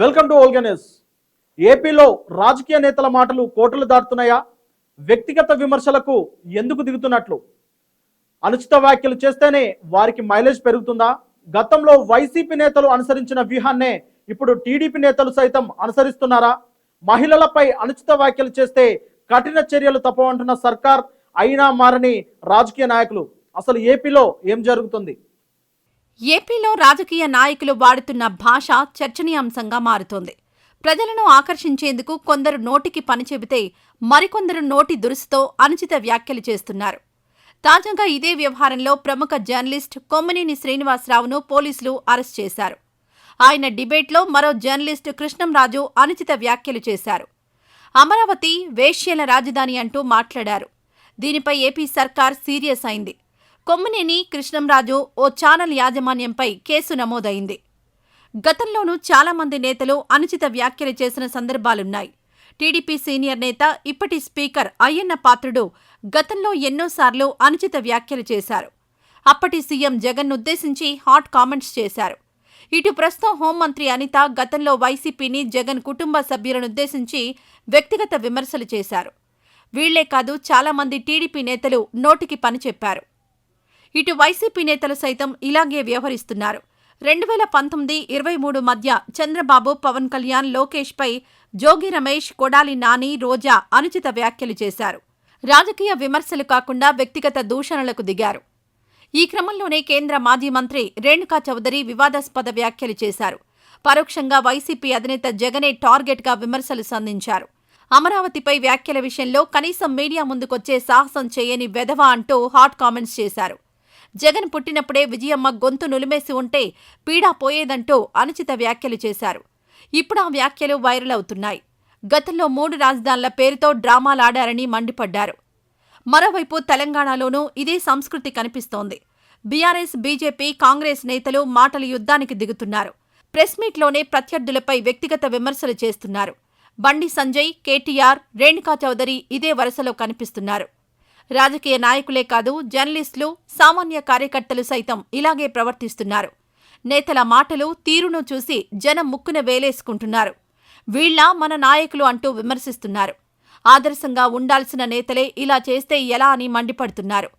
Welcome to Olga news. ఏపీలో రాజకీయ నేతల మాటలు కోటలు దాటుతున్నాయా? వ్యక్తిగత విమర్శలకు ఎందుకు దిగుతున్నట్లు? అనుచిత వ్యాఖ్యలు చేస్తేనే వారికి మైలేజ్ పెరుగుతుందా? గతంలో వైసీపీ నేతలు అనుసరించిన వ్యూహాన్నే ఇప్పుడు టీడీపీ నేతలు సైతం అనుసరిస్తున్నారా? మహిళలపై అనుచిత వ్యాఖ్యలు చేస్తే కఠిన చర్యలు తప్పవంటున్న సర్కార్, అయినా మారని రాజకీయ నాయకులు. అసలు ఏపీలో ఏం జరుగుతుంది? ఏపీలో రాజకీయ నాయకులు వాడుతున్న భాష చర్చనీయాంశంగా మారుతోంది. ప్రజలను ఆకర్షించేందుకు కొందరు నోటికి పని చెబితే మరికొందరు నోటి దురుసుతో అనుచిత వ్యాఖ్యలు చేస్తున్నారు. తాజాగా ఇదే వ్యవహారంలో ప్రముఖ జర్నలిస్ట్ కొమ్మినేని శ్రీనివాసరావును పోలీసులు అరెస్ట్ చేశారు. ఆయన డిబేట్లో మరో జర్నలిస్ట్ కృష్ణంరాజు అనుచిత వ్యాఖ్యలు చేశారు. అమరావతి వేశ్యల రాజధాని అంటూ మాట్లాడారు. దీనిపై ఏపీ సర్కార్ సీరియస్ అయింది. కొమ్మినేని కృష్ణంరాజు ఓ ఛానల్ యాజమాన్యంపై కేసు నమోదైంది. గతంలోనూ చాలామంది నేతలు అనుచిత వ్యాఖ్యలు చేసిన సందర్భాలున్నాయి. టీడీపీ సీనియర్ నేత, ఇప్పటి స్పీకర్ అయ్యన్న పాత్రుడు గతంలో ఎన్నోసార్లు అనుచిత వ్యాఖ్యలు చేశారు. అప్పటి సీఎం జగన్నుద్దేశించి హాట్ కామెంట్స్ చేశారు. ఇటు ప్రస్తుతం హోంమంత్రి అనిత గతంలో వైసీపీని, జగన్ కుటుంబ సభ్యులనుద్దేశించి వ్యక్తిగత విమర్శలు చేశారు. వీళ్లే కాదు, చాలామంది టీడీపీ నేతలు నోటికి పని చెప్పారు. ఇటు వైసీపీ నేతలు సైతం ఇలాగే వ్యవహరిస్తున్నారు. 2019-23 మధ్య చంద్రబాబు, పవన్ కళ్యాణ్, లోకేష్పై జోగి రమేష్, కొడాలి నాని, రోజా అనుచిత వ్యాఖ్యలు చేశారు. రాజకీయ విమర్శలు కాకుండా వ్యక్తిగత దూషణలకు దిగారు. ఈ క్రమంలోనే కేంద్ర మాజీ మంత్రి రేణుకా చౌదరి వివాదాస్పద వ్యాఖ్యలు చేశారు. పరోక్షంగా వైసీపీ అధినేత జగనే టార్గెట్గా విమర్శలు సంధించారు. అమరావతిపై వ్యాఖ్యల విషయంలో కనీసం మీడియా ముందుకొచ్చే సాహసం చేయని వెధవ అంటూ హాట్ కామెంట్స్ చేశారు. జగన్ పుట్టినప్పుడే విజయమ్మ గొంతు నులిమేసి ఉంటే పీడా పోయేదంటూ అనుచిత వ్యాఖ్యలు చేశారు. ఇప్పుడు ఆ వ్యాఖ్యలు వైరల్ అవుతున్నాయి. గతంలో 3 రాజధానుల పేరుతో డ్రామాలాడారని మండిపడ్డారు. మరోవైపు తెలంగాణలోనూ ఇదే సంస్కృతి కనిపిస్తోంది. బీఆర్ఎస్, బీజేపీ, కాంగ్రెస్ నేతలు మాటల యుద్ధానికి దిగుతున్నారు. ప్రెస్ మీట్లోనే ప్రత్యర్థులపై వ్యక్తిగత విమర్శలు చేస్తున్నారు. బండి సంజయ్, కేటీఆర్, రేణుకా చౌదరి ఇదే వరుసలో కనిపిస్తున్నారు. రాజకీయ నాయకులే కాదు, జర్నలిస్టులు, సామాన్య కార్యకర్తలు సైతం ఇలాగే ప్రవర్తిస్తున్నారు. నేతల మాటలు, తీరును చూసి జనం ముక్కున వేలేసుకుంటున్నారు. వీళ్లా మన నాయకులు అంటూ విమర్శిస్తున్నారు. ఆదర్శంగా ఉండాల్సిన నేతలే ఇలా చేస్తే ఎలా అని మండిపడుతున్నారు.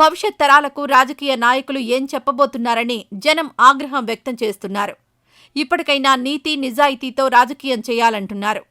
భవిష్యత్ తరాలకు రాజకీయ నాయకులు ఏం చెప్పబోతున్నారని జనం ఆగ్రహం వ్యక్తం చేస్తున్నారు. ఇప్పటికైనా నీతి, నిజాయితీతో రాజకీయం చేయాలంటున్నారు.